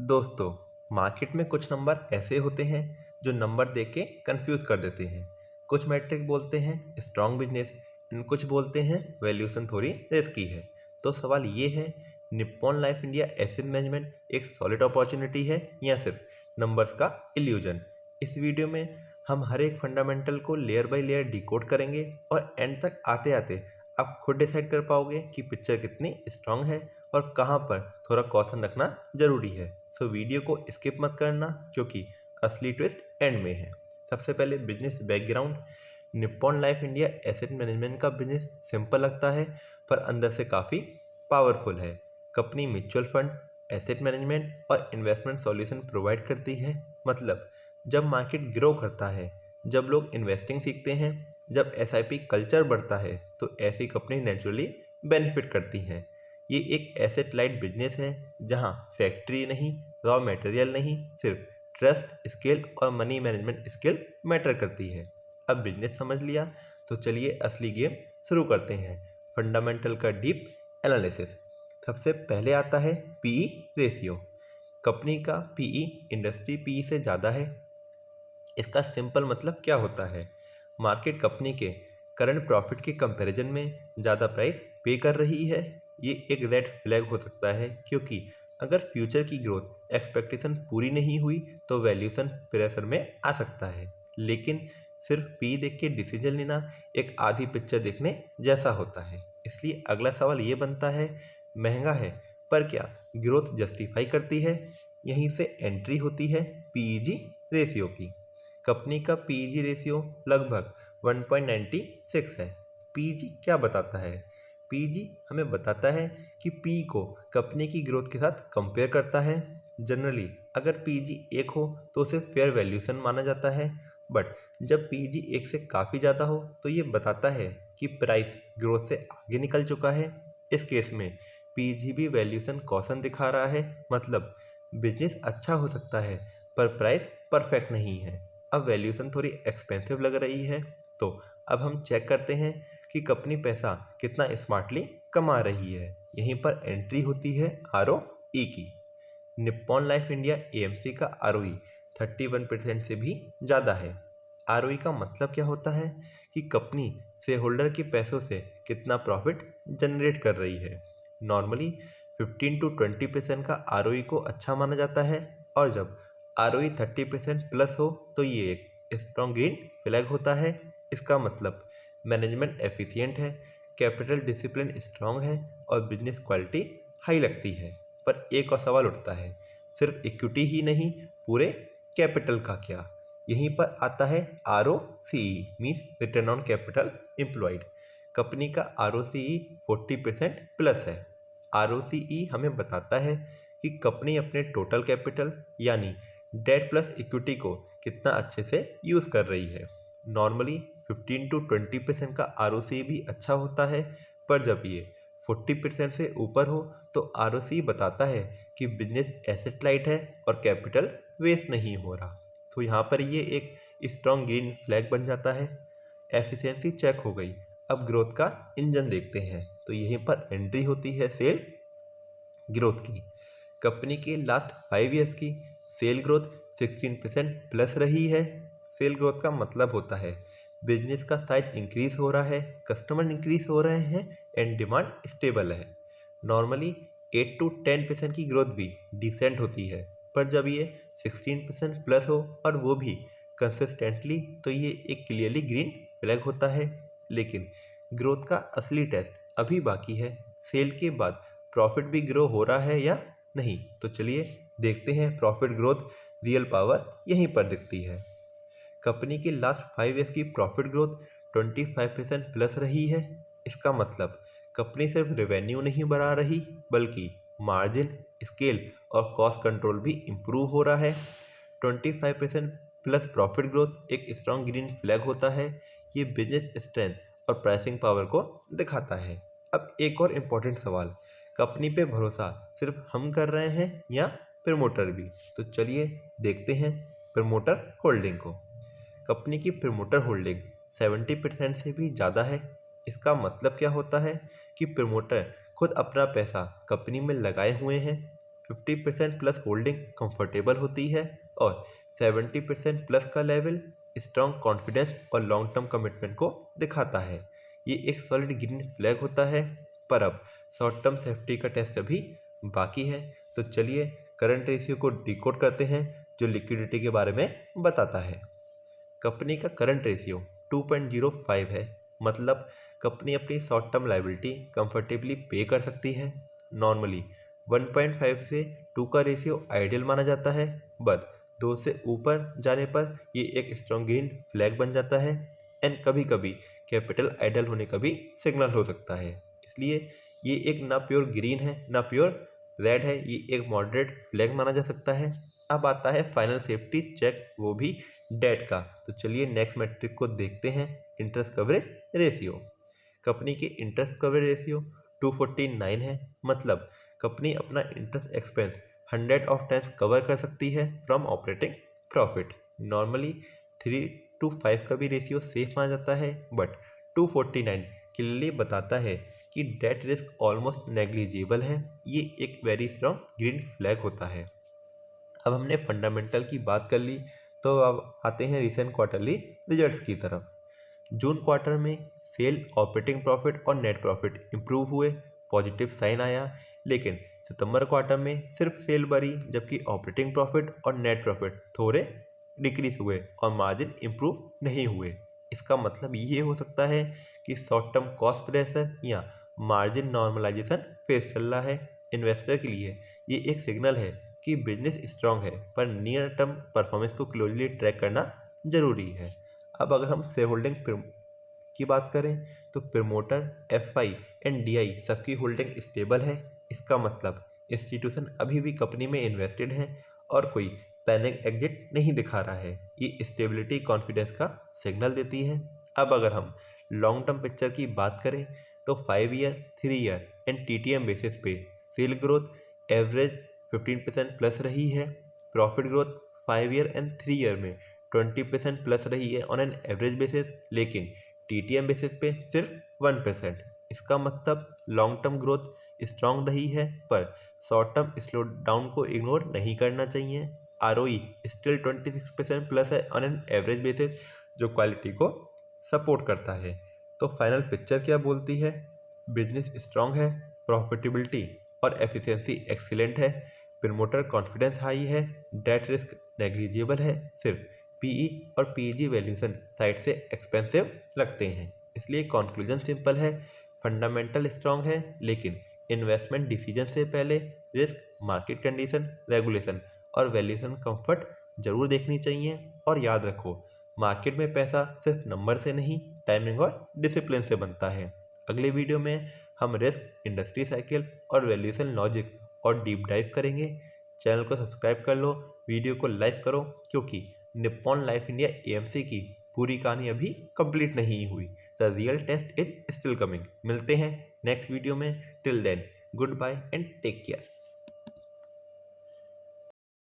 दोस्तों, मार्केट में कुछ नंबर ऐसे होते हैं जो नंबर देख के कंफ्यूज कर देते हैं। कुछ मैट्रिक बोलते हैं स्ट्रॉन्ग बिजनेस, कुछ बोलते हैं वैल्यूएशन थोड़ी रिस्की है। तो सवाल ये है, Nippon life India asset management एक सॉलिड अपॉर्चुनिटी है या सिर्फ नंबर्स का इल्यूजन। इस वीडियो में हम हर एक फंडामेंटल को लेयर बाय लेयर डिकोड करेंगे और एंड तक आते आते आप खुद डिसाइड कर पाओगे कि पिक्चर कितनी स्ट्रांग है और कहाँ पर थोड़ा कॉशन रखना जरूरी है। सो वीडियो को स्किप मत करना क्योंकि असली ट्विस्ट एंड में है। सबसे पहले business background. Nippon life India asset management का बिजनेस सिंपल लगता है पर अंदर से काफ़ी पावरफुल है। Company mutual fund, asset management और इन्वेस्टमेंट सॉल्यूशन प्रोवाइड करती है। मतलब जब मार्केट ग्रो करता है, जब लोग इन्वेस्टिंग सीखते हैं, जब एसआईपी कल्चर बढ़ता है तो ऐसी कंपनी नेचुरली बेनिफिट करती हैं। ये एक एसेट लाइट बिजनेस है जहां फैक्ट्री नहीं, रॉ मटेरियल नहीं, सिर्फ ट्रस्ट, स्केल और मनी मैनेजमेंट स्किल मैटर करती है। अब बिजनेस समझ लिया तो चलिए असली गेम शुरू करते हैं, फंडामेंटल का डीप एनालिसिस। सबसे पहले आता है पीई रेशियो। कंपनी का पीई इंडस्ट्री पीई से ज़्यादा है। इसका सिंपल मतलब क्या होता है? मार्केट कंपनी के करंट प्रॉफिट के कंपैरिजन में ज़्यादा प्राइस पे कर रही है। ये एक रेड फ्लैग हो सकता है क्योंकि अगर फ्यूचर की ग्रोथ एक्सपेक्टेशन पूरी नहीं हुई तो वैल्यूएशन प्रेशर में आ सकता है। लेकिन सिर्फ पी देख के डिसीजन लेना एक आधी पिक्चर देखने जैसा होता है। इसलिए अगला सवाल ये बनता है, महंगा है पर क्या ग्रोथ जस्टिफाई करती है? यहीं से एंट्री होती है पीईजी रेशियो की। कंपनी का पीईजी रेशियो लगभग 1.96 है। पीईजी क्या बताता है? पीईजी हमें बताता है कि पी को कंपनी की ग्रोथ के साथ कंपेयर करता है। जनरली अगर पीईजी 1 हो तो उसे फेयर वैल्यूएशन माना जाता है, बट जब पीईजी 1 से काफ़ी ज़्यादा हो तो ये बताता है कि प्राइस ग्रोथ से आगे निकल चुका है। इस केस में पीईजी भी वैल्यूएशन कॉशन दिखा रहा है, मतलब बिजनेस अच्छा हो सकता है पर प्राइस परफेक्ट नहीं है। अब वैल्यूएशन थोड़ी एक्सपेंसिव लग रही है तो अब हम चेक करते हैं कि कंपनी पैसा कितना स्मार्टली कमा रही है। यहीं पर एंट्री होती है आरओई की। निप्पॉन लाइफ इंडिया एएमसी का आरओई 31% से भी ज़्यादा है। आरओई का मतलब क्या होता है कि कंपनी शेयर होल्डर के पैसों से कितना प्रॉफिट जनरेट कर रही है। नॉर्मली 15 to 20% का आरओई को अच्छा माना जाता है और जब आरओई 30% प्लस हो तो ये एक स्ट्रॉन्ग ग्रीन फ्लैग होता है। इसका मतलब मैनेजमेंट एफिशिएंट है, कैपिटल डिसिप्लिन स्ट्रॉन्ग है और बिजनेस क्वालिटी हाई लगती है। पर एक और सवाल उठता है, सिर्फ इक्विटी ही नहीं, पूरे कैपिटल का क्या? यहीं पर आता है R O C E, means return on capital employed. Company का R O C E 40% plus है। आर ओ सी ई हमें बताता है कि कंपनी अपने टोटल कैपिटल यानी डेट प्लस इक्विटी को कितना अच्छे से यूज़ कर रही है। नॉर्मली 15 to 20% का आर ओ सी ई भी अच्छा होता है, पर जब ये 40% से ऊपर हो तो आर बताता है कि बिजनेस एसेट लाइट है और कैपिटल वेस्ट नहीं हो रहा। तो यहाँ पर ये एक स्ट्रॉन्ग ग्रीन फ्लैग बन जाता है। एफिशिएंसी चेक हो गई, अब ग्रोथ का इंजन देखते हैं। तो यहीं पर एंट्री होती है सेल ग्रोथ की। कंपनी के लास्ट 5 ईयर्स की सेल ग्रोथ 16% प्लस रही है। सेल ग्रोथ का मतलब होता है बिजनेस का साइज इंक्रीज हो रहा है, कस्टमर इंक्रीज हो रहे हैं एंड डिमांड स्टेबल है। नॉर्मली 8 to 10% की ग्रोथ भी डिसेंट होती है, पर जब ये 16% प्लस हो और वो भी कंसिस्टेंटली तो ये एक क्लियरली ग्रीन फ्लैग होता है। लेकिन ग्रोथ का असली टेस्ट अभी बाकी है। सेल के बाद प्रॉफिट भी ग्रो हो रहा है या नहीं? तो चलिए देखते हैं। प्रॉफिट ग्रोथ रियल पावर यहीं पर दिखती है। कंपनी की लास्ट 5 ईयर्स की प्रॉफिट ग्रोथ 25% प्लस रही है। इसका मतलब कंपनी सिर्फ रेवेन्यू नहीं बढ़ा रही बल्कि मार्जिन, स्केल और कॉस्ट कंट्रोल भी इम्प्रूव हो रहा है। 25% प्लस प्रॉफिट ग्रोथ एक स्ट्रॉन्ग ग्रीन फ्लैग होता है। ये बिजनेस स्ट्रेंथ और प्राइसिंग पावर को दिखाता है। अब एक और इम्पोर्टेंट सवाल, कंपनी पे भरोसा सिर्फ हम कर रहे हैं या प्रमोटर भी? तो चलिए देखते हैं प्रमोटर होल्डिंग को। कंपनी की प्रमोटर होल्डिंग 70% से भी ज़्यादा है। इसका मतलब क्या होता है कि प्रमोटर खुद अपना पैसा कंपनी में लगाए हुए हैं। 50% प्लस होल्डिंग कंफर्टेबल होती है और 70% प्लस का लेवल स्ट्रॉन्ग कॉन्फिडेंस और लॉन्ग टर्म कमिटमेंट को दिखाता है। ये एक सॉलिड ग्रीन फ्लैग होता है, पर अब शॉर्ट टर्म सेफ्टी का टेस्ट अभी बाकी है। तो चलिए करंट रेशियो को डिकोड करते हैं, जो लिक्विडिटी के बारे में बताता है। कंपनी का करंट रेशियो 2.05 है, मतलब कंपनी अपनी शॉर्ट टर्म लायबिलिटी कंफर्टेबली पे कर सकती है। नॉर्मली 1.5 से 2 का रेशियो आइडियल माना जाता है, बट 2 से ऊपर जाने पर ये एक स्ट्रॉन्ग ग्रीन फ्लैग बन जाता है एंड कभी कभी कैपिटल आइडल होने का भी सिग्नल हो सकता है। इसलिए ये एक ना प्योर ग्रीन है ना प्योर रेड है, ये एक मॉडरेट फ्लैग माना जा सकता है। अब आता है फाइनल सेफ्टी चेक, वो भी डेट का। तो चलिए नेक्स्ट मैट्रिक को देखते हैं, इंटरेस्ट कवरेज रेशियो। कंपनी की इंटरेस्ट कवरेज रेशियो 249 है, मतलब कंपनी अपना interest expense 100 of times cover कर सकती है from operating profit. Normally 3 to 5 का भी रेशियो सेफ माना जाता है, बट 249 क्लियरली बताता है कि डेट रिस्क ऑलमोस्ट नेग्लिजिबल है। ये एक वेरी स्ट्रॉन्ग ग्रीन फ्लैग होता है। अब हमने फंडामेंटल की बात कर ली, तो अब आते हैं रिसेंट क्वार्टरली रिजल्ट्स की तरफ। जून क्वार्टर में सेल, ऑपरेटिंग प्रॉफिट और नेट प्रॉफिट इंप्रूव हुए, पॉजिटिव साइन आया। लेकिन सितंबर क्वार्टर में सिर्फ सेल बढ़ी, जबकि ऑपरेटिंग प्रॉफिट और नेट प्रॉफिट थोड़े डिक्रीज हुए और मार्जिन इंप्रूव नहीं हुए। इसका मतलब ये हो सकता है कि शॉर्ट टर्म कॉस्ट प्रेशर या मार्जिन नॉर्मलाइजेशन फेस चल रहा है। इन्वेस्टर के लिए ये एक सिग्नल है कि बिजनेस स्ट्रांग है, पर नियर टर्म परफॉर्मेंस को क्लोजली ट्रैक करना जरूरी है। अब अगर हम शेयर होल्डिंग की बात करें, तो प्रमोटर, एफआई एंड डीआई सबकी होल्डिंग स्टेबल है। इसका मतलब इंस्टीट्यूशन अभी भी कंपनी में इन्वेस्टेड है और कोई पैनिक एग्जिट नहीं दिखा रहा है। ये स्टेबिलिटी कॉन्फिडेंस का सिग्नल देती है। अब अगर हम लॉन्ग टर्म पिक्चर की बात करें, तो 5 year, 3 year and TTM basis पे सेल ग्रोथ एवरेज 15% प्लस रही है। Profit growth 5 year and 3 year में 20% प्लस रही है ऑन एन एवरेज बेसिस, लेकिन टीटीएम बेसिस पे सिर्फ 1%। इसका मतलब लॉन्ग टर्म ग्रोथ स्ट्रांग रही है, पर शॉर्ट टर्म स्लो डाउन को इग्नोर नहीं करना चाहिए। आरओई स्टिल 26% प्लस है ऑन एन एवरेज बेसिस, जो क्वालिटी को सपोर्ट करता है। तो फाइनल पिक्चर क्या बोलती है? बिजनेस स्ट्रांग है, प्रॉफिटेबिलिटी और एफिशिएंसी एक्सीलेंट है, प्रमोटर कॉन्फिडेंस हाई है, डेट रिस्क नेग्लिजिबल है, सिर्फ पीई और पीजी वैल्यूएशन साइड से एक्सपेंसिव लगते हैं। इसलिए कंक्लूजन सिंपल है, फंडामेंटल स्ट्रांग है, लेकिन इन्वेस्टमेंट डिसीजन से पहले रिस्क, मार्केट कंडीशन, रेगुलेशन और वैल्यूएशन कंफर्ट जरूर देखनी चाहिए। और याद रखो, मार्केट में पैसा सिर्फ नंबर से नहीं, टाइमिंग और डिसिप्लिन से बनता है। अगले वीडियो में हम रिस्क, इंडस्ट्री साइकिल और वैल्यूएशन लॉजिक और डीप डाइव करेंगे। चैनल को सब्सक्राइब कर लो, वीडियो को लाइक करो, क्योंकि निप्पॉन लाइफ इंडिया एएमसी की पूरी कहानी अभी कंप्लीट नहीं हुई। The real test is still coming. मिलते हैं नेक्स्ट वीडियो में। Till then, good bye and take care.